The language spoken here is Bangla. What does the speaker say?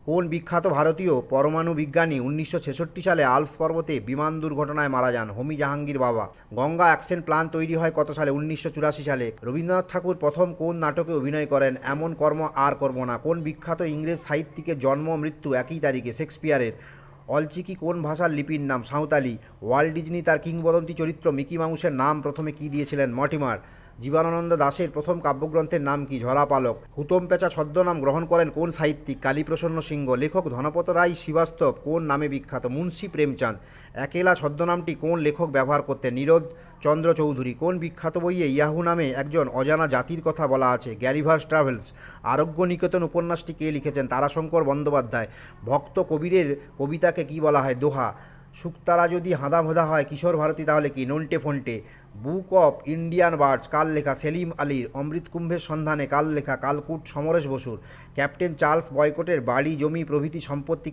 কোন বিখ্যাত ভারতীয় পরমাণু বিজ্ঞানী 1966 সালে আল্পস পর্বতে বিমান দুর্ঘটনায় মারা যান? হোমি জাহাঙ্গীর বাবা। গঙ্গা অ্যাকশন প্ল্যান তৈরি হয় কত সালে? 1984 সালে। রবীন্দ্রনাথ ঠাকুর প্রথম কোন নাটকে অভিনয় করেন? এমন কর্ম আর করব না। কোন বিখ্যাত ইংরেজ সাহিত্যিকের জন্ম মৃত্যু একই তারিখে? শেক্সপিয়ারের। অলচিকি কোন ভাষার লিপির নাম? সাঁওতালি। ওয়াল্ট ডিজনি তার কিংবদন্তি চরিত্র মিকি মাউসের নাম প্রথমে কী দিয়েছিলেন? মর্টিমার। জীবনানন্দ দাশের প্রথম কাব্যগ্রন্থের নাম কি? ঝরা পালক। হুতম পেঁচা ছদ্মনাম গ্রহণ করেন কোন সাহিত্যিক? কালীপ্রসন্ন সিংহ। লেখক ধনপত রায় শ্রীবাস্তব কোন নামে বিখ্যাত? মুন্সী প্রেমচাঁদ। একেলা ছদ্মনামটি কোন লেখক ব্যবহার করতেন? নীরদ চন্দ্র চৌধুরী। কোন বিখ্যাত বইয়ে ইয়াহু নামে একজন অজানা জাতির কথা বলা আছে? Gulliver's travels. আরোগ্য নিকেতন উপন্যাসটি কে লিখেছেন? তারাশঙ্কর বন্দ্যোপাধ্যায়। ভক্ত কবীরের কবিতাকে কি বলা হয়? দোহা। শুকতারা যদি হাঁদাভোঁদা হয় কিশোর ভারতী তাহলে কি? নন্টে ফন্টে। বুক অফ ইন্ডিয়ান বার্ডস কার লেখা? সেলিম আলীর। অমৃত কুম্ভের সন্ধানে কার লেখা? কালকুট সমরেশ বসুর। ক্যাপ্টেন চার্লস বয়কটের বাড়ি জমি প্রভৃতি সম্পত্তি